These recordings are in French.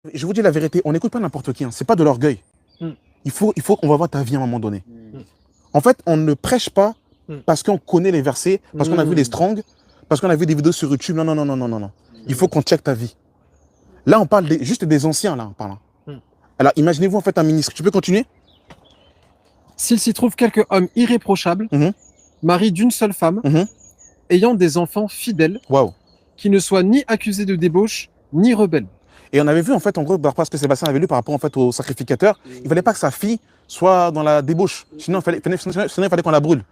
Je vous dis la vérité, on n'écoute pas n'importe qui, hein. C'est pas de l'orgueil. Mm. Il faut qu'on va voir ta vie à un moment donné. Mm. En fait, on ne prêche pas Mm. parce qu'on connaît les versets, parce qu'on a vu les strongs, parce qu'on a vu des vidéos sur YouTube. Non, non, non, non, non, non, non. Il faut qu'on check ta vie. Là, on parle juste des anciens, là, on parle. Alors, imaginez-vous en fait un ministre. Tu peux continuer? S'il s'y trouve quelque homme irréprochable, mari d'une seule femme, ayant des enfants fidèles, Waouh. qui ne soient ni accusés de débauche, ni rebelles. Et on avait vu en fait, en gros, parce que Sébastien avait lu par rapport en fait au sacrificateur, il ne fallait pas que sa fille soit dans la débauche. Sinon, il fallait qu'on la brûle.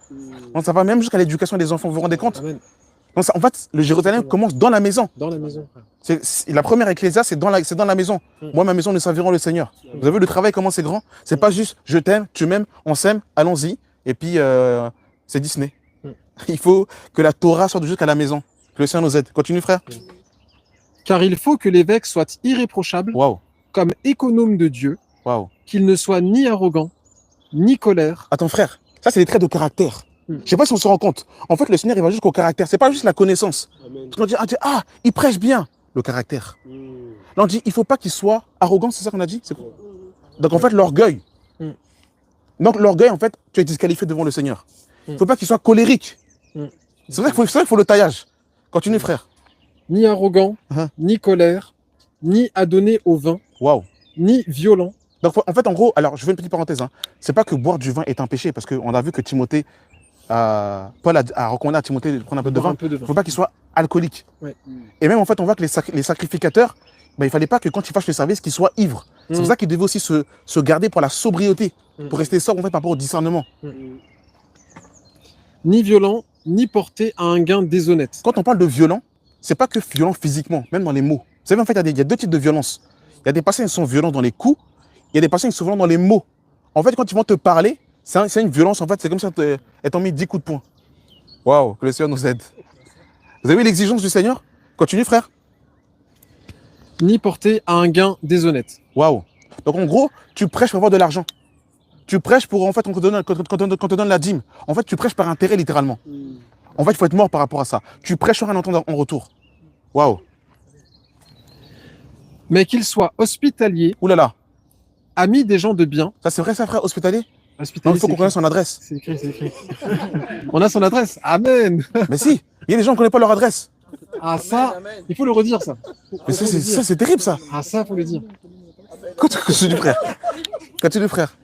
Donc ça va même jusqu'à l'éducation des enfants, vous vous rendez compte? Amen. Donc, ça, en fait, le Jérusalem commence dans la maison. Dans la maison. La première ecclésia, c'est dans la maison. Moi, ma maison, nous servirons le Seigneur. Vous avez vu le travail, comment c'est grand? C'est pas juste je t'aime, tu m'aimes, on s'aime, allons-y. Et puis, c'est Disney. Il faut que la Torah sorte jusqu'à la maison. Que le Seigneur nous aide. Continue, frère. Car il faut que l'évêque soit irréprochable, comme économe de Dieu, qu'il ne soit ni arrogant, ni colère. Attends, frère, ça, c'est des traits de caractère. Je ne sais pas si on se rend compte. En fait, le Seigneur, il va jusqu'au caractère. C'est pas juste la connaissance. On dit, il prêche bien. Le caractère. Là, on dit, il ne faut pas qu'il soit arrogant, c'est ça qu'on a dit? Donc, en fait, l'orgueil. Donc, l'orgueil, en fait, tu es disqualifié devant le Seigneur. Il ne faut pas qu'il soit colérique. C'est vrai qu'il faut le taillage. Continue, frère. Ni arrogant, ni colère, ni adonné au vin, ni violent. Donc, en fait, en gros, alors, je fais une petite parenthèse. C'est pas que boire du vin est un péché, parce qu'on a vu que Timothée, Paul a recommandé à Timothée de prendre un peu de vin. Il ne faut pas qu'il soit alcoolique. Et même, en fait, on voit que les sacrificateurs, il ne fallait pas que quand ils fassent le service, qu'ils soient ivres. C'est pour ça qu'ils devaient aussi se garder pour la sobriété, pour rester sobre, en fait, par rapport au discernement. Ni violent, ni porté à un gain déshonnête. Quand on parle de violent, c'est pas que violent physiquement, même dans les mots. Vous savez, en fait, il y a deux types de violence. Il y a des personnes qui sont violentes dans les coups, il y a des personnes qui sont violentes dans les mots. En fait, quand ils vont te parler, c'est une violence, en fait, c'est comme si elles t'ont mis 10 coups de poing. Waouh, que le Seigneur nous aide. Vous avez vu l'exigence du Seigneur? Continue, frère. Ni porté à un gain déshonnête. Waouh. Donc, en gros, tu prêches pour avoir de l'argent. Tu prêches pour, en fait, quand on te donne la dîme. En fait, tu prêches par intérêt, littéralement. En fait, il faut être mort par rapport à ça. Tu prêches sur un entendre en retour. Waouh. Mais qu'il soit hospitalier. Ouh là là. Ami des gens de bien. Ça, c'est vrai, ça, frère, hospitalier? Hospitalier. Non, il faut qu'on connaisse son adresse. C'est écrit, c'est écrit. On a son adresse. Amen. Mais si, il y a des gens qui ne connaissent pas leur adresse. Ah, ça, il faut le redire, ça. Mais ça, c'est terrible, ça. Ah, ça, il faut le dire. Continue, frère. Continue, frère.